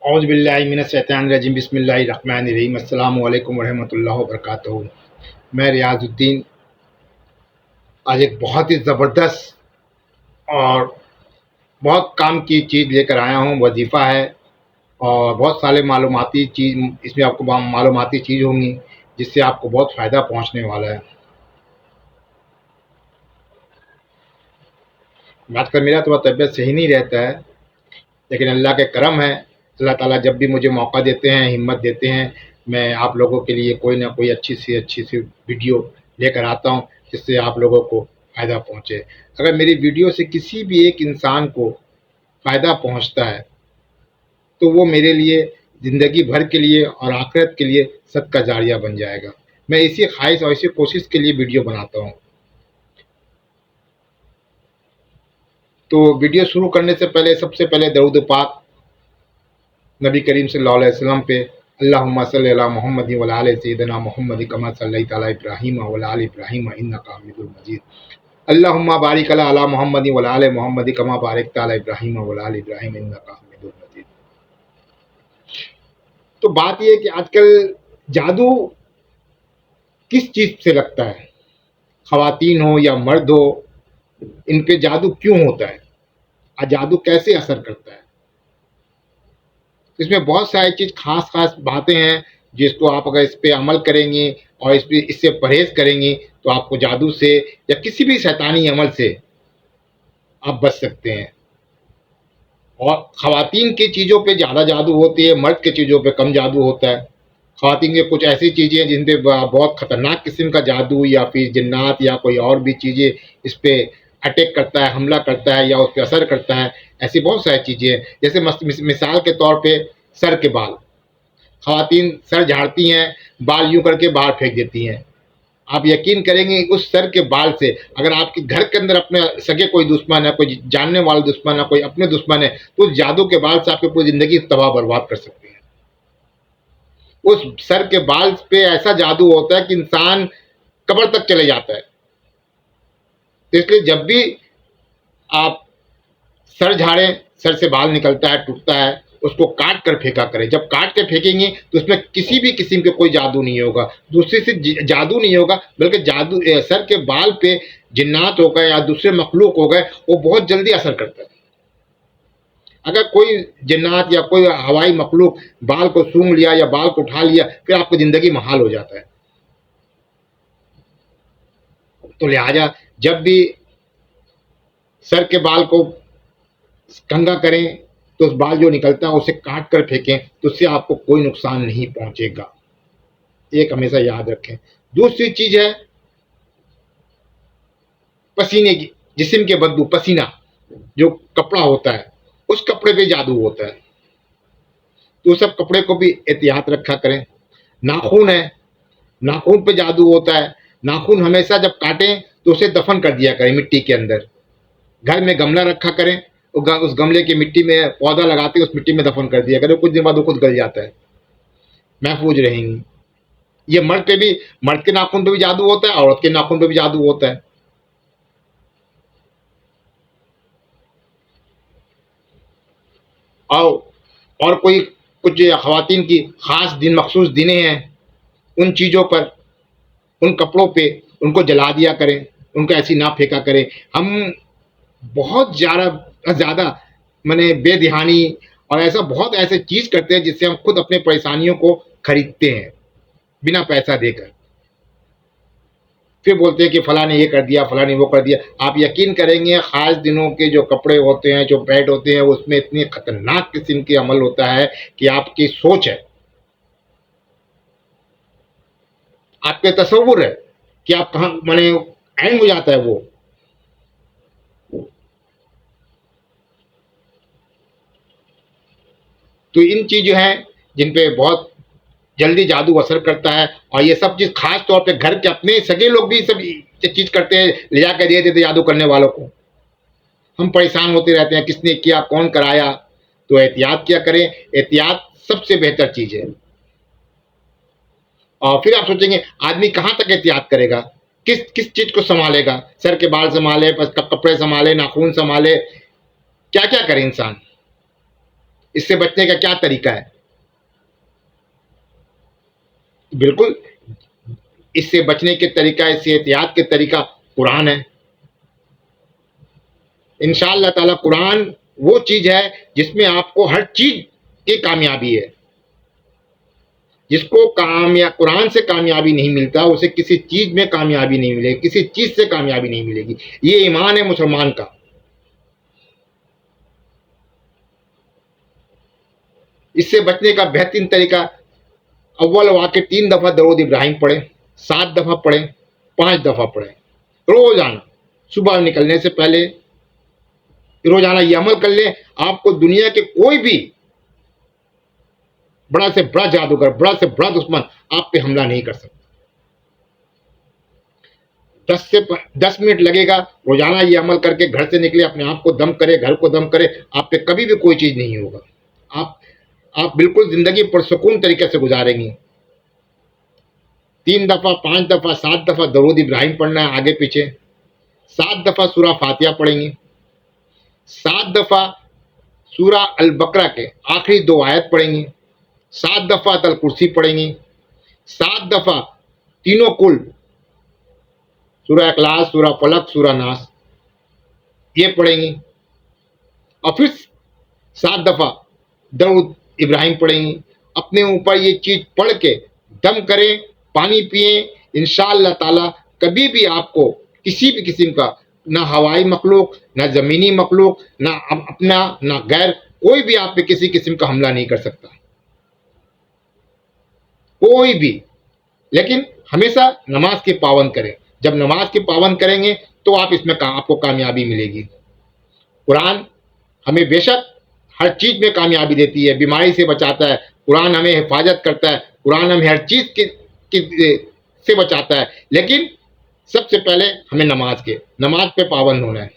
اعوذ باللہ من الشیطان الرجیم بسم اللہ الرحمن الرحیم السلام علیکم ورحمۃ اللہ وبرکاتہ۔ میں ریاض الدین آج ایک بہت ہی زبردست اور بہت کام کی چیز لے کر آیا ہوں۔ وظیفہ ہے اور بہت سارے معلوماتی چیز اس میں آپ کو معلوماتی چیز ہوں گی جس سے آپ کو بہت فائدہ پہنچنے والا ہے۔ آج کل میرا تھوڑا طبیعت صحیح نہیں رہتا ہے، لیکن اللہ کے کرم ہے، اللہ تعالیٰ جب بھی مجھے موقع دیتے ہیں، ہمت دیتے ہیں، میں آپ لوگوں کے لیے کوئی نہ کوئی اچھی سی ویڈیو لے کر آتا ہوں جس سے آپ لوگوں کو فائدہ پہنچے۔ اگر میری ویڈیو سے کسی بھی ایک انسان کو فائدہ پہنچتا ہے تو وہ میرے لیے زندگی بھر کے لیے اور آخرت کے لیے صدقہ جاریہ بن جائے گا۔ میں اسی خواہش اور اسی کوشش کے لیے ویڈیو بناتا ہوں۔ تو ویڈیو شروع کرنے سے پہلے سب سے پہلے درود پاک نبی کریم صلی اللہ علیہ وسلم پہ، اللہم صلی علی محمد وعلی آل سیدنا محمد کما صلیت علی ابراہیم وعلی آل ابراہیم انک حمید مجید، اللہم بارک علی محمد وعلی آل محمد کما بارکت علی ابراہیم وعلی آل ابراہیم انک حمید مجید۔ تو بات یہ ہے کہ آج کل جادو کس چیز سے لگتا ہے، خواتین ہو یا مرد ہو، ان پہ جادو کیوں ہوتا ہے، جادو کیسے اثر کرتا ہے؟ اس میں بہت ساری چیز خاص باتیں ہیں جس کو آپ اگر اس پہ عمل کریں گے اور اس سے پرہیز کریں گے تو آپ کو جادو سے یا کسی بھی شیطانی عمل سے آپ بچ سکتے ہیں۔ اور خواتین کی چیزوں پہ زیادہ جادو ہوتی ہے، مرد کی چیزوں پہ کم جادو ہوتا ہے۔ خواتین کے کچھ ایسی چیزیں ہیں جن پہ بہت خطرناک قسم کا جادو یا پھر جنات یا کوئی اور بھی چیزیں اس پہ اٹیک کرتا ہے، حملہ کرتا ہے یا اس پہ اثر کرتا ہے۔ ایسی بہت ساری چیزیں ہیں، جیسے مثال کے طور پہ سر کے بال۔ خواتین سر جھاڑتی ہیں، بال یوں کر کے باہر پھینک دیتی ہیں۔ آپ یقین کریں گے اس سر کے بال سے اگر آپ کے گھر کے اندر اپنے سگے کوئی دشمن ہے، کوئی جاننے والا دشمن ہے، کوئی اپنے دشمن ہے، تو اس جادو کے بال سے آپ کی پوری زندگی تباہ برباد کر سکتے ہیں۔ اس سر کے بال پہ ایسا جادو ہوتا ہے کہ انسان قبر تک چلے جاتا ہے۔ اس لیے جب بھی آپ سر جھاڑیں، سر سے بال نکلتا ہے، ٹوٹتا ہے، اس کو کاٹ کر پھینکا کریں۔ جب کاٹ کے پھینکیں گے تو اس میں کسی بھی قسم کے کوئی جادو نہیں ہوگا، دوسری سے جادو نہیں ہوگا، بلکہ جادو سر کے بال پہ جنات ہو گئے یا دوسرے مخلوق ہو گئے، وہ بہت جلدی اثر کرتا ہے۔ اگر کوئی جنات یا کوئی ہوائی مخلوق بال کو سونگھ لیا یا بال کو اٹھا لیا، پھر آپ کی زندگی محال ہو جاتا ہے۔ تو لہٰذا جب بھی سر کے بال کو کنگا کریں تو اس بال جو نکلتا ہے اسے کاٹ کر پھینکیں، تو اس سے آپ کو کوئی نقصان نہیں پہنچے گا، ایک ہمیشہ یاد رکھیں۔ دوسری چیز ہے پسینے کی، جسم کے بدبو، پسینہ جو کپڑا ہوتا ہے اس کپڑے پہ جادو ہوتا ہے، تو سب کپڑے کو بھی احتیاط رکھا کریں۔ ناخون ہے، ناخون پہ جادو ہوتا ہے، ناخون ہمیشہ جب کاٹیں تو اسے دفن کر دیا کریں مٹی کے اندر۔ گھر میں گملہ رکھا کریں، اس گملے کی مٹی میں پودا لگاتے اس مٹی میں دفن کر دیا کریں، کچھ دن بعد وہ خود گل جاتا ہے، محفوظ رہیں گی۔ یہ مرد کے ناخن پہ بھی جادو ہوتا ہے، عورت کے ناخن پہ بھی جادو ہوتا ہے۔ اور کوئی کچھ خواتین کی خاص دن، مخصوص دنیں ہیں، ان چیزوں پر، ان کپڑوں پہ ان کو جلا دیا کریں، ان کو ایسی نہ پھینکا کریں۔ ہم بہت زیادہ بے دہانی اور ایسا بہت ایسے چیز کرتے ہیں جس سے ہم خود اپنے پریشانیوں کو خریدتے ہیں بنا پیسہ دے کر، پھر بولتے ہیں کہ فلاں نے یہ کر دیا، فلاں نے وہ کر دیا۔ آپ یقین کریں گے خاص دنوں کے جو کپڑے ہوتے ہیں، جو بیڈ ہوتے ہیں، اس میں اتنی خطرناک قسم کے عمل ہوتا ہے کہ آپ کی سوچ ہے، آپ کے تصور ہے کہ آپ کہاں اینگ ہو جاتا ہے وہ۔ تو ان چیزیں ہیں جن پہ بہت جلدی جادو اثر کرتا ہے، اور یہ سب چیز خاص طور پہ گھر کے اپنے سگے لوگ بھی سب یہ چیز کرتے ہیں، لے جا کے دے دیتے جادو کرنے والوں کو۔ ہم پریشان ہوتے رہتے ہیں کس نے کیا، کون کرایا۔ تو احتیاط کیا کریں، احتیاط سب سے بہتر چیز ہے۔ اور پھر آپ سوچیں گے آدمی کہاں تک احتیاط کرے گا، کس چیز کو سنبھالے گا؟ سر کے بال سنبھالے، کپڑے سنبھالے، ناخون سنبھالے، کیا کیا کرے انسان؟ اس سے بچنے کا کیا طریقہ ہے؟ بالکل اس سے بچنے کے طریقہ، اس سے احتیاط کے طریقہ قرآن ہے. انشاءاللہ تعالیٰ قرآن وہ چیز ہے جس میں آپ کو ہر چیز کی کامیابی ہے. جس کو قرآن سے کامیابی نہیں ملتا اسے کسی چیز میں کامیابی نہیں ملے گی، کسی چیز سے کامیابی نہیں ملے گی. یہ ایمان ہے مسلمان کا. اس سے بچنے کا بہترین طریقہ، اول واقع 3 دفعہ درود ابراہیم پڑھیں، 7 دفعہ پڑھیں، 5 دفعہ پڑھیں روزانہ. صبح نکلنے سے پہلے روزانہ یہ عمل کر لیں، آپ کو دنیا کے کوئی بھی بڑا سے بڑا جادوگر، بڑا سے بڑا دشمن آپ پہ حملہ نہیں کر سکتا. 10 منٹ لگے گا روزانہ یہ عمل کر کے گھر سے نکلے، اپنے آپ کو دم کرے، گھر کو دم کرے، آپ پہ کبھی بھی کوئی چیز نہیں ہوگا. آپ بالکل زندگی پرسکون طریقے سے گزاریں گے. 3 دفعہ، 5 دفعہ، 7 دفعہ درود ابراہیم پڑھنا ہے آگے پیچھے. 7 دفعہ سورہ فاتحہ پڑھیں گے. 7 دفعہ سورہ البقرہ کے آخری 2 آیت پڑھیں گے. 7 دفعہ آیت الکرسی پڑھیں گے. 7 دفعہ تینوں کل، سورہ اخلاص، سورہ فلق، سورہ ناس، یہ پڑھیں گے. اور پھر 7 دفعہ درود ابراہیم پڑھیں گے. اپنے اوپر یہ چیز پڑھ کے دم کریں، پانی پئیں. انشاءاللہ تعالیٰ کبھی بھی آپ کو کسی بھی قسم کا، نہ ہوائی مخلوق، نہ زمینی مخلوق، نہ اپنا نہ غیر، کوئی بھی آپ پہ کسی قسم کا حملہ نہیں کر سکتا، کوئی بھی. لیکن ہمیشہ نماز کے پابند کریں. جب نماز کے پابند کریں گے تو اس میں آپ کو کامیابی ملے گی. قرآن ہمیں بے شک ہر چیز میں کامیابی دیتی ہے، بیماری سے بچاتا ہے، قرآن ہمیں حفاظت کرتا ہے، قرآن ہمیں ہر چیز سے بچاتا ہے. لیکن سب سے پہلے ہمیں نماز پہ پابند ہونا ہے.